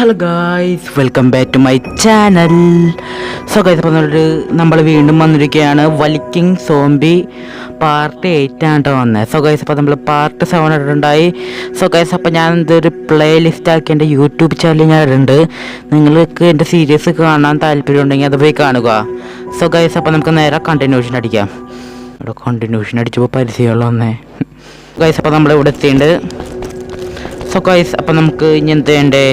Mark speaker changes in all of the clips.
Speaker 1: Hello guys, welcome back to my channel. So guys, അപ്പോൾ നമ്മൾ വീണ്ടും വന്നിരിക്കുകയാണ്. വലിക്കിങ് സോംബി പാർട്ട് 8 ആണ് കേട്ടോ വന്നത്. സോ ഗൈസ്, അപ്പോൾ നമ്മൾ പാർട്ട് 7 ഇട്ടിട്ടുണ്ടായി. സോ ഗൈസ്, അപ്പോൾ ഞാൻ ഇതൊരു പ്ലേ ലിസ്റ്റ് ആക്കി എൻ്റെ യൂട്യൂബ് ചാനലിൽ ഞാൻ ഇടുന്നുണ്ട്. നിങ്ങൾക്ക് എൻ്റെ സീരീസ് കാണാൻ താല്പര്യം ഉണ്ടെങ്കിൽ അത് പോയി കാണുക. സോ ഗൈസ്, അപ്പോൾ നമുക്ക് നേരെ കണ്ടിന്യൂഷൻ അടിക്കാം. ഇവിടെ കണ്ടിന്യൂഷൻ അടിച്ചപ്പോൾ പരിചയമുള്ള വന്നേ. ഗൈസ്, അപ്പോൾ നമ്മളിവിടെ എത്തിയിട്ടുണ്ട്. സോ ഗൈസ്, അപ്പോൾ നമുക്ക് ഇനി എന്ത് ചെയ്യണ്ടേ?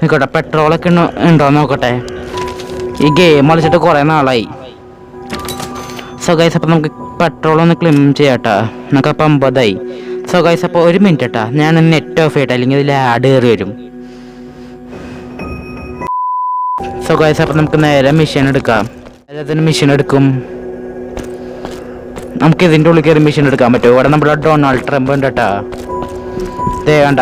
Speaker 1: നിൽക്കട്ടെ, പെട്രോളൊക്കെ ഉണ്ടോ നോക്കട്ടെ. ഈ ഗെയിം കളിച്ചിട്ട് കുറേ നാളായി. സോ ഗൈസ്, അപ്പോൾ നമുക്ക് പെട്രോളൊന്ന് ക്ലെയിം ചെയ്യാട്ടാ. നമുക്കപ്പോൾ 50ആയി. സോ ഗൈസ്, അപ്പോൾ ഒരു മിനിറ്റ് കേട്ടാ, ഞാൻ നെറ്റ് ഓഫ് ചെയ്യട്ടെ, അല്ലെങ്കിൽ ഇതിൽ ആഡ് കയറി വരും. സോ ഗൈസ്, അപ്പോൾ നമുക്ക് നേരെ മെഷീൻ എടുക്കാം. അതിന് മെഷീൻ എടുക്കും. നമുക്ക് ഇതിൻ്റെ ഉള്ളിൽ കയറി മെഷീൻ എടുക്കാൻ പറ്റുമോ? ഇവിടെ നമ്മുടെ ഡൊണാൾഡ് ട്രംപ് ഉണ്ട് കേട്ടാ. വേണ്ട,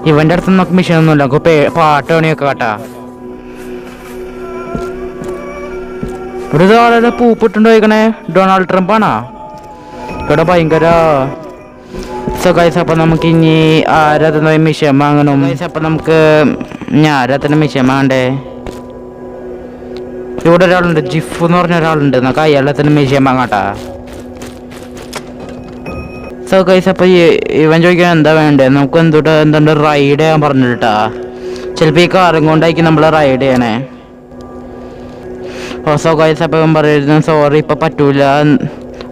Speaker 1: ഇവൻ്റെ അടുത്ത് നമുക്ക് മെഷീൻ ഒന്നുമില്ല. നമുക്ക് പാട്ട് പണിയൊക്കെ കേട്ടാ. ഇവിടെ ആളുടെ പൂപ്പിട്ടുണ്ടോ ചോദിക്കണേ? ഡൊണാൾഡ് ട്രംപ് ആണോ? ഇവിടെ ഭയങ്കര. സോ ഗൈസ്, അപ്പോൾ നമുക്ക് ഇനി ആരാധന മെഷീൻ വാങ്ങണം. ഗൈസ്, അപ്പോൾ നമുക്ക് ഇനി ആരാധന മെഷീൻ വാങ്ങണ്ടേ? ഇവിടെ ഒരാളുണ്ട്, ജിഫ് എന്ന് പറഞ്ഞ ഒരാളുണ്ട്. നമുക്ക് അയാളെ തന്നെ മെഷീൻ വാങ്ങാട്ടാ. സോ ഗൈസ്, അപ്പോൾ ഇവൻ ചോദിക്കാൻ എന്താ വേണ്ടേ? നമുക്ക് എന്തുണ്ട് റൈഡ് ചെയ്യാൻ പറഞ്ഞിട്ടാ. ചിലപ്പോൾ ഈ കാറും കൊണ്ടായിരിക്കും നമ്മൾ റൈഡ് ചെയ്യണേ. സോ ഗൈസ്, അപ്പോൾ ഇവൻ പറയുന്നത് സോറി ഇപ്പം പറ്റൂല,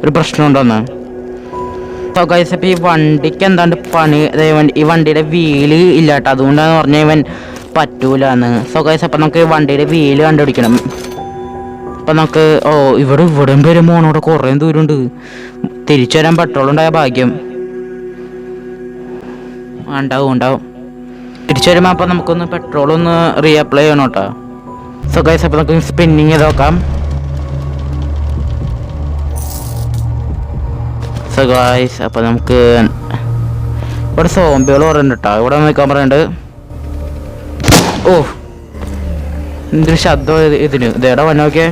Speaker 1: ഒരു പ്രശ്നമുണ്ടോന്ന്. സോ ഗൈസ്, അപ്പോൾ ഈ വണ്ടിക്ക് എന്താണ്ട് പണി, ഈ വണ്ടിയുടെ വീല് ഇല്ല കേട്ടോ. അതുകൊണ്ടാന്ന് പറഞ്ഞാൽ ഇവൻ പറ്റൂലെന്ന്. സോ ഗൈസ്, അപ്പോൾ നമുക്ക് വണ്ടിയുടെ വീല് കണ്ടുപിടിക്കണം. അപ്പം നമുക്ക് ഇവിടെ പേര് മോണോടെ കുറേ ദൂരമുണ്ട്. തിരിച്ചു വരാൻ പെട്രോൾ ഉണ്ടായ ഭാഗ്യം. ഉണ്ടാവും തിരിച്ചു വരുമ്പോൾ. അപ്പം നമുക്കൊന്ന് പെട്രോളൊന്ന് റീഅപ്ലൈ ചെയ്യണം കേട്ടോ. സോ ഗൈസ്, അപ്പം നമുക്ക് സ്പിന്നിങ് ചെയ്ത് നോക്കാം. സോ ഗൈസ്, അപ്പം നമുക്ക് ഇവിടെ സോംബികൾ പറയുന്നുണ്ട് കേട്ടോ. ഇവിടെ നിൽക്കാൻ പറയുന്നുണ്ട്. എന്തൊരു ശബ്ദം ഇതിന്. ഇതേടെ വന്നോക്കെ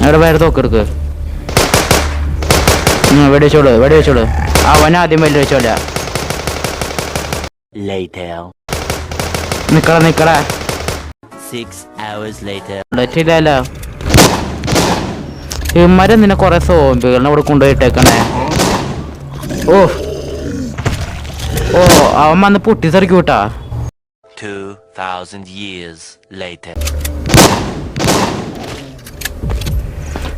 Speaker 1: അവിടെ വേറെ തോക്കെടുക്ക്. വെടിവെച്ചോളൂ. അവൻ ആദ്യം വെടി വെച്ചോല. നിക്കടാ
Speaker 2: 6 hours later.
Speaker 1: പറ്റില്ലല്ലോ. ഇവന്മാരെന്തിനാ കൊറേ സോംബികളെ ഇവിടെ കൊണ്ടുപോയിട്ടേക്കണേ? അവൻ വന്ന് പൊട്ടിത്തെറിക്കും കേട്ടാ.
Speaker 2: 2000 years later.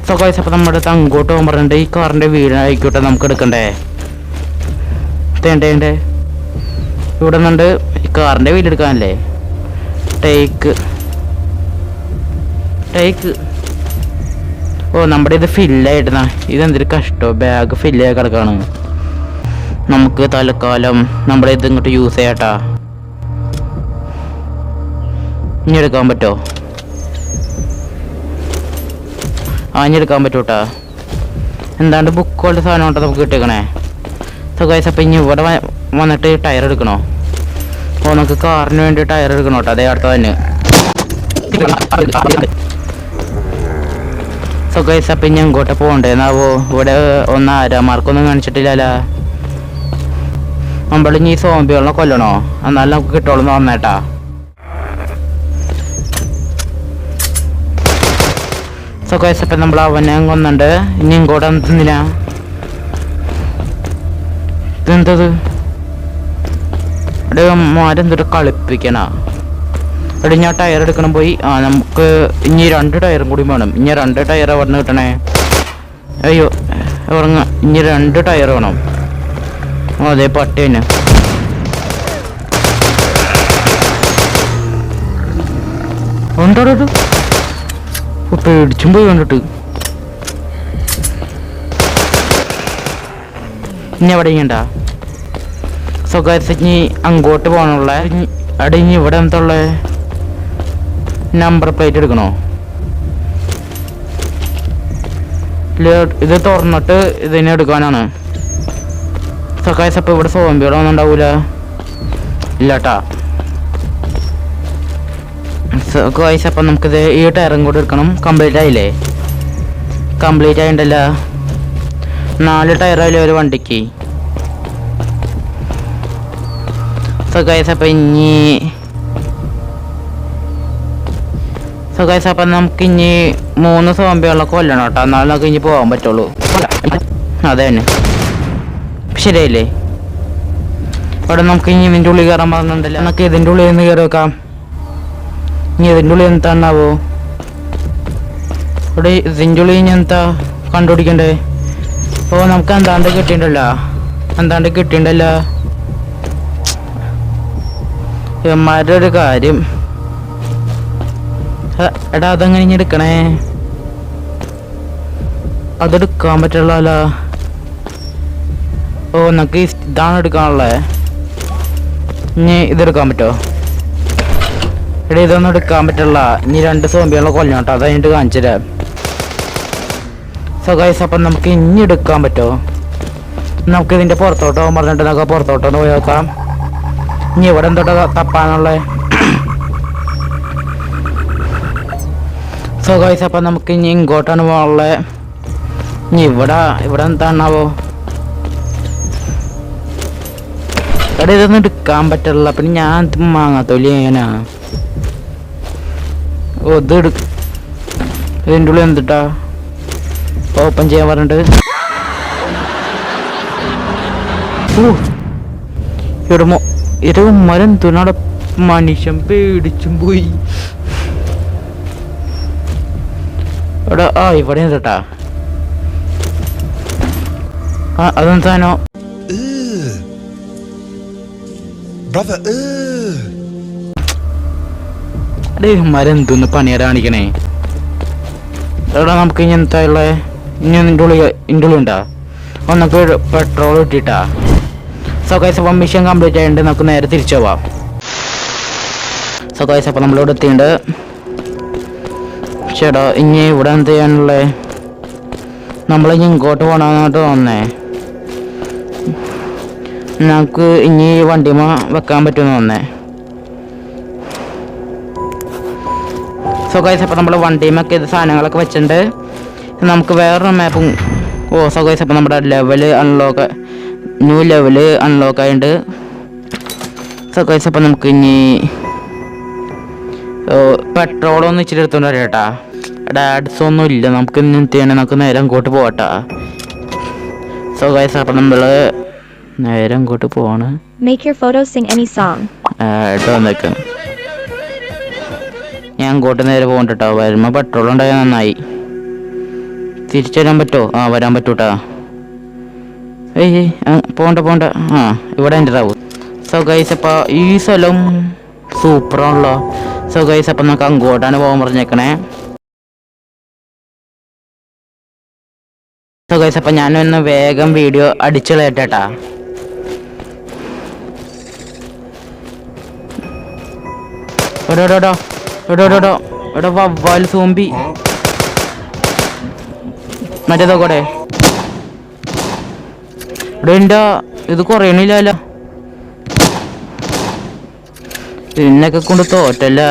Speaker 1: സോ ഗൈസ്, അപ്പോൾ നമ്മുടെ അടുത്ത് അങ്ങോട്ട് പോകാൻ പറഞ്ഞിട്ട് ഈ കാറിൻ്റെ വീടായിക്കോട്ടെ നമുക്ക് എടുക്കണ്ടേ. തേണ്ടേ ഇവിടെ നിന്നുണ്ട് ഈ കാറിൻ്റെ വീടെടുക്കാനല്ലേ. ടേക്ക് നമ്മുടെ ഇത് ഫില്ലായിട്ടാ. ഇതെന്തൊരു കഷ്ടോ, ബാഗ് ഫില്ലായി കിടക്കാണ്. നമുക്ക് തൽക്കാലം നമ്മുടെ ഇത് ഇങ്ങോട്ട് യൂസ് ചെയ്യാട്ടാ. ഇനി എടുക്കാൻ പറ്റുമോ? ഇനി എടുക്കാൻ പറ്റൂട്ടാ. എന്താണ്ട് ബുക്കുകളുടെ സാധനം ഉണ്ടോ നമുക്ക് കിട്ടിയേക്കണേ. സോ ഗൈസ്, അപ്പം ഇനി ഇവിടെ വന്നിട്ട് ടയർ എടുക്കണോ? നമുക്ക് കാറിന് വേണ്ടി ടയർ എടുക്കണോ കേട്ടോ. അതേ അടുത്ത തന്നെ. സോ ഗൈസ്, അപ്പം ഇനി അങ്ങോട്ട് പോകണ്ടേന്നാവോ? ഇവിടെ ഒന്ന് ആരാമാർക്കൊന്നും കാണിച്ചിട്ടില്ലല്ലോ. നമ്മളിനി ഈ സോംബികളെ കൊല്ലണോ? എന്നാലും നമുക്ക് കിട്ടുള്ളൂ വന്നേട്ടാ. സോ ഗൈസ്, അപ്പം നമ്മൾ അവനെ കൊന്നുണ്ട്. ഇനി ഇങ്ങോട്ട് എന്തിനാ? ഇതെന്തത്? ഇവിടെ മാരെന്തൊരു കളിപ്പിക്കണ. ഇവിടെ ഞാൻ ടയർ എടുക്കണം പോയി. നമുക്ക് ഇനി 2 ടയറും കൂടി വേണം. ഇനി 2 ടയർ അവിടെ നിന്ന് കിട്ടണേ. അയ്യോ ഉറങ്ങ. ഇനി 2 ടയർ വേണം. അതെ പട്ടി തന്നെ. ഉണ്ടോ പേടിച്ചും പോയി കണ്ടിട്ട്. ഇനി എവിടെ ചെയ്യണ്ട? സോ ഗൈസ്, ഇനി അങ്ങോട്ട് പോകാനുള്ള അവിടെ ഇനി ഇവിടെ എന്തുള്ള നമ്പർ പ്ലേറ്റ് എടുക്കണോ? ഇത് തുറന്നിട്ട് ഇതിനെ എടുക്കാനാണ്. സോ ഗൈസ്, അപ്പോൾ ഇവിടെ സോംബികളൊന്നും ഉണ്ടാവൂല. ഇല്ലാട്ടാ. ഗൈസ്, അപ്പം നമുക്കിത് ഈ ടയറും കൂടെ എടുക്കണം. കംപ്ലീറ്റ് ആയില്ലേ? കംപ്ലീറ്റ് ആയിട്ടല്ല, 4 ടയറായില്ലേ ഒരു വണ്ടിക്ക്. സോ ഗൈസ് അപ്പം അപ്പം നമുക്ക് ഇനി 3 സോംബികളെ കൊല്ലണം കേട്ടോ, എന്നാലും നമുക്ക് ഇനി പോകാൻ പറ്റുള്ളൂ. അതെ തന്നെ ശരിയല്ലേ? അവിടെ നമുക്ക് ഇനി ഇതിൻ്റെ ഉള്ളിൽ കയറാൻ പറഞ്ഞിട്ടുണ്ടല്ലോ, നമുക്ക് ഇതിൻ്റെ ഉള്ളിൽ നിന്ന് കയറി വെക്കാം. ഇനി ഇതിൻ്റെ ഉള്ളിൽ എന്താണാവോ? ഇവിടെ ഇതിൻ്റെ ഉള്ളിൽ ഇനി എന്താ കണ്ടുപിടിക്കണ്ടേ? ഓ നമുക്ക് എന്താണ്ട് കിട്ടിയിട്ടുണ്ടല്ലോ ഇവന്മാരുടെ ഒരു കാര്യം. എടാ അതെങ്ങനെ ഇനി എടുക്കണേ? അതെടുക്കാൻ പറ്റുള്ളല്ലോ. ഓ നമുക്ക് ഇതാണ് എടുക്കാനുള്ളത്. ഇനി ഇതെടുക്കാൻ പറ്റുമോ? എടാ ഇതൊന്നും എടുക്കാൻ പറ്റില്ല. ഇനി 2 സോംബികളെ കൊല്ലണം കേട്ടോ, അത് കഴിഞ്ഞിട്ട് കാണിച്ചു തരാം. സോ ഗൈസ് അപ്പം നമുക്ക് ഇനി എടുക്കാൻ പറ്റുമോ? നമുക്ക് ഇതിൻ്റെ പുറത്തോട്ടോ പറഞ്ഞിട്ട് നമുക്ക് പുറത്തോട്ടൊന്ന് പോയി നോക്കാം. ഇനി ഇവിടെ എന്തോട്ടാ തപ്പാനുള്ളത്? സോ ഗൈസ് അപ്പം നമുക്ക് ഇനി ഇങ്ങോട്ടാണ് പോകാനുള്ളത്. ഇനി ഇവിടെ എന്താണാവോ? എടാ ഇതൊന്നും എടുക്കാൻ പറ്റില്ല. പിന്നെ ഞാൻ മാങ്ങാത്തോലി എങ്ങനെയാ? ഓ ഇതിൻ്റെ ഉള്ളിൽ എന്തിട്ടാ ഓപ്പൺ ചെയ്യാൻ പറഞ്ഞിട്ട്? ഇത് മരം തുണാടെ മനുഷ്യൻ പേടിച്ചും പോയി. എടാ ഇവിടെ എന്തിട്ടാ? അതെന്താനോ അടേ മരം എന്തൊന്ന് പണിയാ കാണിക്കണേ? എടാ നമുക്ക് ഇനി എന്താ ഉള്ളത്? ഇനി ഇതിൻ്റെ ഉള്ളിൽ ഉണ്ടാ? നമുക്ക് പെട്രോൾ ഇട്ടിട്ടാ. സോ ഗൈസ് അപ്പം മിഷൻ കംപ്ലീറ്റ് ആയിട്ട് നമുക്ക് നേരെ തിരിച്ചു പോവാം. സോ ഗൈസ് അപ്പം നമ്മളിവിടെ എത്തിയിട്ടുണ്ട്. ചേട്ടാ ഇനി ഇവിടെ എന്ത് ചെയ്യാനുള്ളത്? നമ്മളിനി ഇങ്ങോട്ട് പോകണമെന്നായിട്ട് തോന്നേ. നമുക്ക് ഇനി വണ്ടിമ വെക്കാൻ പറ്റുമെന്ന് തോന്നേ. സോ ഗൈസ് അപ്പം നമ്മൾ വണ്ടിമൊക്കെ ഇത് സാധനങ്ങളൊക്കെ വെച്ചിട്ടുണ്ട്. നമുക്ക് വേറൊരു മാപ്പും. സോ ഗൈസ് അപ്പം നമ്മുടെ ന്യൂ ലെവല് അൺലോക്ക് ആയിട്ടുണ്ട്. സോ ഗൈസ് അപ്പം നമുക്ക് ഇനി പെട്രോളൊന്നും ഇച്ചിരി എടുത്തോണ്ട് വരാം കേട്ടാ. ഡാഡ്സ് ഒന്നും ഇല്ല, നമുക്ക് ഇനി ചെയ്യണേ? നമുക്ക് നേരെ അങ്ങോട്ട് പോകട്ടാ. സോ ഗൈസ് അപ്പം നമ്മൾ നേരെ അങ്ങോട്ട് പോവാണ്. ഞാൻ അങ്ങോട്ട് നേരെ പോകണ്ട കേട്ടോ. വരുമ്പോൾ പെട്രോൾ ഉണ്ടായാൽ നന്നായി. തിരിച്ചു വരാൻ പറ്റുമോ? വരാൻ പറ്റൂട്ടാ. പോണ്ട. ഇവിടെ എൻ്റെ റാവു. സോ ഗൈസ് അപ്പോൾ ഈ സ്ഥലം സൂപ്പറാണല്ലോ. സോ ഗൈസ് അപ്പം നമുക്ക് അങ്ങോട്ടാണ് പോകാൻ പറഞ്ഞേക്കണേ. സോ ഗൈസ് അപ്പം ഞാനൊന്ന് വേഗം വീഡിയോ അടിച്ചുകളയട്ടേട്ടാ. എടോ വവ്വാൽ സോംബി മറ്റേതോടെ ഇവിടെ ഇത് കുറയണില്ലല്ലോ. ഇതിനൊക്കെ കൊണ്ട് തോറ്റല്ല.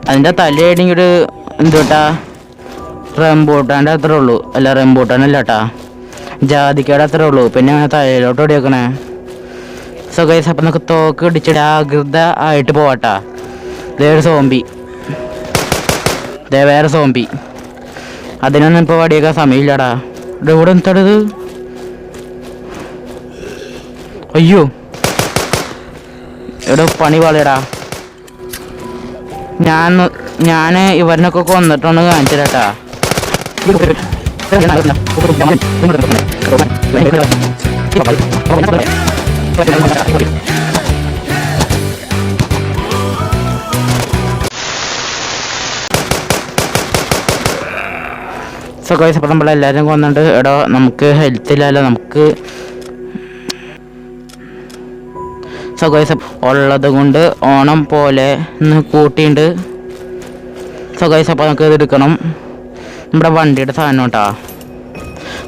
Speaker 1: അതിൻ്റെ തലയാണെങ്കിൽ എന്തോട്ടാ റംബൂട്ടാൻ്റെ അത്രേ ഉള്ളൂ. അല്ല റംബൂട്ടാനല്ല കേട്ടാ, ജാതിക്കയുടെ അത്രേ ഉള്ളൂ. പിന്നെ അങ്ങനെ തലയിലോട്ട് ഓടിയേക്കണേ. സോ ഗൈസ് അപ്പം നമുക്ക് തോക്ക് ഇടിച്ചിട്ട് ആകൃത ആയിട്ട് പോവാട്ടാ. വേറെ സോംബി അതിനൊന്നും ഇപ്പോൾ വടിയേക്കാൻ സമയമില്ലടാ. ഇവിടെ എന്താടത്? അയ്യോ ഇവിടെ പണി വളയടാ. ഞാൻ ഇവരിനൊക്കെ കൊന്നിട്ടൊന്ന് കാണിച്ചിട്ടാ. സോ ഗൈസ് അപ്പോൾ നമ്മളെല്ലാവരും കൊന്നിട്ട് എടാ നമുക്ക് ഹെൽത്ത് ഇല്ലല്ലോ. നമുക്ക് സോ ഗൈസ് ഉള്ളത് കൊണ്ട് ഓണം പോലെ ഒന്ന് കൂട്ടിയിട്ട്. സോ ഗൈസ് അപ്പോൾ നമുക്ക് ഇത് എടുക്കണം. നമ്മുടെ വണ്ടിയുടെ സാധനം കേട്ടോ.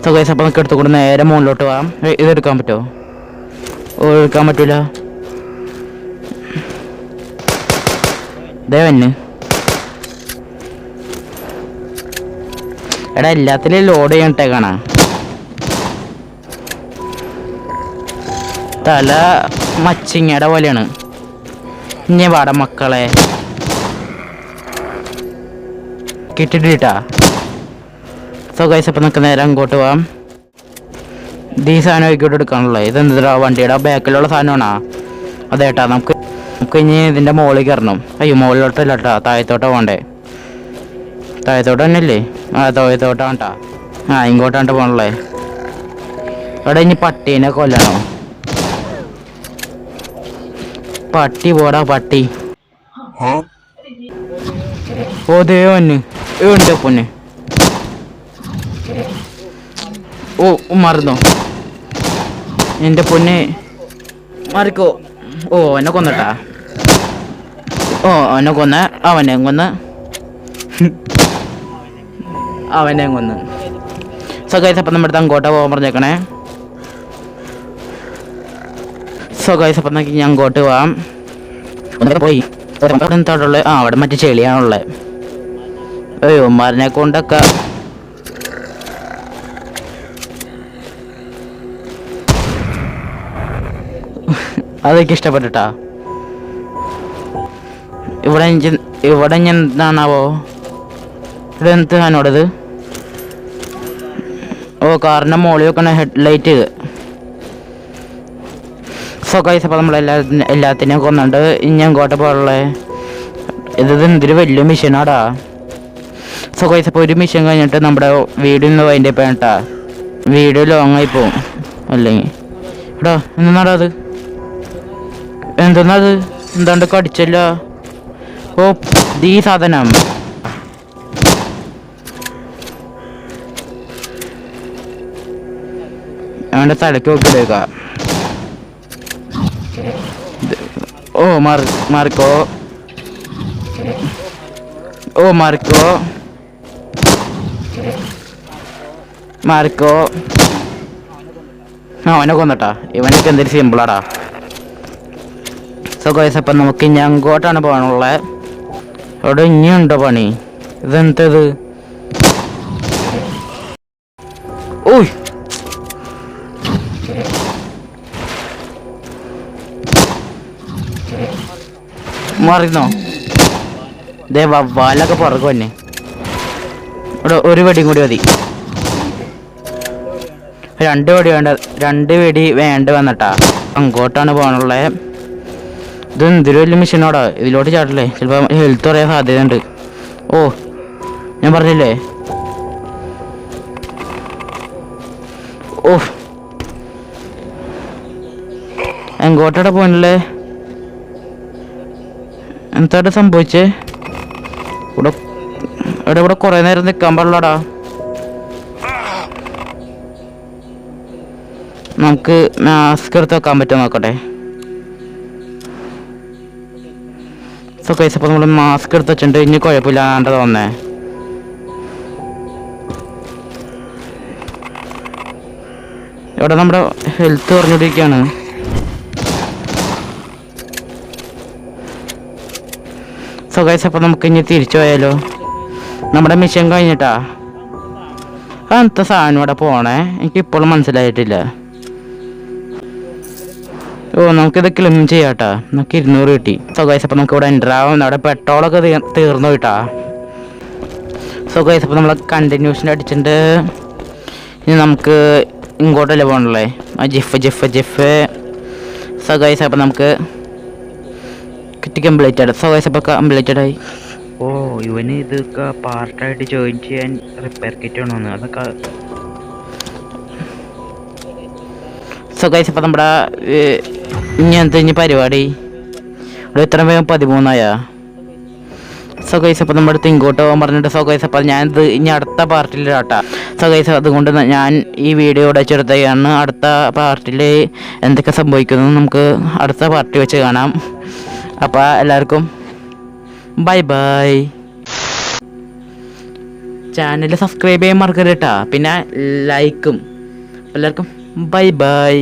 Speaker 1: സോ ഗൈസ് അപ്പോൾ നമുക്ക് എടുത്തുകൊണ്ട് നേരെ മുകളിലോട്ട് പോകാം. ഇതെടുക്കാൻ പറ്റുമോ? എടുക്കാൻ പറ്റൂല. ദേവന് എടാ എല്ലാത്തിലും ലോഡ് ചെയ്യണ്ടേ കാണാ. തല മച്ചിങ്ങയുടെ പോലെയാണ്. ഇനി വാട മക്കളെ കിട്ടിട്ടാ. സോ ഗൈസ് അപ്പം നമുക്ക് നേരെ അങ്ങോട്ട് പോവാം. ഈ സാധനം ആയിക്കോട്ട് എടുക്കാനുള്ളത്. ഇതെന്താ വണ്ടിയുടെ ബാക്കിലുള്ള സാധനമാണോ? അതേട്ടാ നമുക്ക് ഇനി ഇതിൻ്റെ മുകളിൽ കയറണം. അയ്യോ മുകളിലോട്ടല്ല കേട്ടാ, താഴത്തോട്ടാ പോകണ്ടേ. താഴത്തോട്ട് തന്നെ അല്ലേ? താഴത്തോട്ടാണ് കേട്ടാ. ഇങ്ങോട്ടാണ് പോകണല്ലേ. അവിടെ ഇനി പട്ടീനെ കൊല്ലണോ? പട്ടി പോടാ പട്ടി. ഓ ദേ പൊന്ന് ഉണ്ട് പൊന്ന്. ഓ മറന്നോ എൻ്റെ പൊന്ന്, മാറിക്കോ. ഓ എന്നെ കൊന്നട്ടാ. ഓ എന്നെ കൊന്ന്, അവനെ കൊന്ന്, അവനെ കൊന്ന്. സോ ഗൈസ് അപ്പം നമ്മുടെ അടുത്ത് അങ്ങോട്ടാ പോകാൻ പറഞ്ഞേക്കണേ. സോ ഗൈസ് അപ്പം നോക്കി ഞാൻ അങ്ങോട്ട് പോവാം. പോയി എന്താണുള്ളത്? അവിടെ മറ്റേ ചെളിയാണുള്ളത്. അയ്യോ മരനെ കൊണ്ടൊക്കെ അതൊക്കെ ഇഷ്ടപ്പെട്ടിട്ടാ. ഇവിടെ എന്താണാവോ? ഇവിടെ എന്താണോടത്? ഓ കാറിൻ്റെ മോളിൽ വെക്കണ ഹെഡ് ലൈറ്റ്. സോ ഗൈസ് അപ്പോൾ എല്ലാത്തിനെയും കൊന്നുണ്ട്. ഇനി അങ്ങോട്ട് പോകാനുള്ളത് ഇത് എന്തൊരു വലിയ മിഷനാടാ. സോ ഗൈസ് അപ്പോൾ ഒരു മിഷൻ കഴിഞ്ഞിട്ട് നമ്മുടെ വീഡിയോ ഒന്ന് വൈൻഡ് അപ്പ് ചെയ്യട്ടാ. വീഡിയോ ലോങ് ആയി പോവും അല്ലെങ്കിൽ. എടാ എന്താടാ അത്? എന്തെന്നത്? എന്താണ്ട് കടിച്ചല്ല. ഓ ഈ സാധനം അവൻ്റെ തലയ്ക്ക് നോക്കിയിടേക്ക. ഓ മാറിക്കോ. ഓ മാറിക്കോ മാറിക്കോ. അവനെ കൊന്നട്ടാ. ഇവനൊക്കെ എന്തൊരു സിമ്പിളാടാ. സോ ഗൈസ് അപ്പം നമുക്ക് ഇനി അങ്ങോട്ടാണ് പോകാനുള്ളത്. അവിടെ ഇനിയുണ്ടോ പണി? ഇതെന്തത്? ഓയ് മാറിന്നോ? ദേ വവ്വാലൊക്കെ പുറകു തന്നെ. ഇവിടെ ഒരു വെടിയും കൂടി മതി. രണ്ട് വെടി വേണ്ട വന്നിട്ടാ. അങ്ങോട്ടാണ് പോകാനുള്ളത്. ഇത് എന്തൊരു വലിയ മിഷനോടാ. ഇതിലോട്ട് ചാടില്ലേ? ചിലപ്പോൾ ഹെൽത്ത് പറയാൻ സാധ്യതയുണ്ട്. ഓ ഞാൻ പറഞ്ഞില്ലേ. ഓ എങ്ങോട്ടാ പോകണല്ലേ? എന്താ സംഭവിച്ചേ? ഇവിടെ കുറേ നേരം നിൽക്കാൻ പാടില്ലടാ. നമുക്ക് മാസ്ക് എടുത്ത് വെക്കാൻ പറ്റുമോ നോക്കട്ടെ. സോ ഗൈസ് അപ്പോൾ നമ്മൾ മാസ്ക് എടുത്ത് വെച്ചിട്ടുണ്ട്. ഇനി കുഴപ്പമില്ലാണ്ട് തോന്നേ. ഇവിടെ നമ്മുടെ ഹെൽത്ത് കുറഞ്ഞുകൊണ്ടിരിക്കുകയാണ്. സോ ഗൈസ് അപ്പോൾ നമുക്ക് ഇനി തിരിച്ചു പോയാലോ? നമ്മുടെ മിഷൻ കഴിഞ്ഞിട്ടാ. അങ്ങനത്തെ സാധനം ഇവിടെ പോണേ. എനിക്കിപ്പോഴും മനസ്സിലായിട്ടില്ല. ഓ നമുക്കിത് ക്ലിം ചെയ്യാട്ടാ. നമുക്ക് 200 കിട്ടി. സോ ഗൈസ് അപ്പോൾ നമുക്ക് ഇവിടെ എൻ്റർ ആവാം. അവിടെ പെട്രോളൊക്കെ തീർന്നു പോയിട്ടാ. സോ ഗൈസ് അപ്പോൾ നമ്മൾ കണ്ടിന്യൂഷൻ അടിച്ചിട്ടുണ്ട്. ഇനി നമുക്ക് ഇങ്ങോട്ടല്ലേ പോകണല്ലേ? ജിഫ്. സോ ഗൈസ് അപ്പോൾ നമുക്ക് കിട്ടി കംപ്ലീറ്റഡ്. സോ ഗൈസ് അപ്പോൾ കംപ്ലീറ്റഡ് ആയി. ഓ ഇവന് ഇതൊക്കെ പാർട്ടായിട്ട് ജോയിൻ ചെയ്യാൻ റിപ്പയർ കിറ്റ് വേണമെന്ന് അതൊക്കെ. സോ ഗൈസ് അപ്പോൾ നമ്മുടെ ഇനി പരിപാടി ഇവിടെ ഇത്ര വേഗം 13 സോ ഗൈസ് അപ്പോൾ നമ്മുടെ അടുത്ത് ഇങ്ങോട്ട് പോകാൻ പറഞ്ഞിട്ട്. സോ ഗൈസ് അപ്പോൾ ഞാനിത് ഇനി അടുത്ത പാർട്ടിയിലാട്ടാ. സോ ഗൈസ് അതുകൊണ്ട് ഞാൻ ഈ വീഡിയോ ഇവിടെ വെച്ചെടുത്തതാണ്. അടുത്ത പാർട്ടിയിൽ എന്തൊക്കെ സംഭവിക്കുന്നു നമുക്ക് അടുത്ത പാർട്ടി വെച്ച് കാണാം. അപ്പോൾ എല്ലാവർക്കും ബൈ ബൈ. ചാനൽ സബ്സ്ക്രൈബ് ചെയ്യാൻ മറക്കരുത് കേട്ടോ. പിന്നെ ലൈക്കും. എല്ലാവർക്കും ബൈ ബൈ.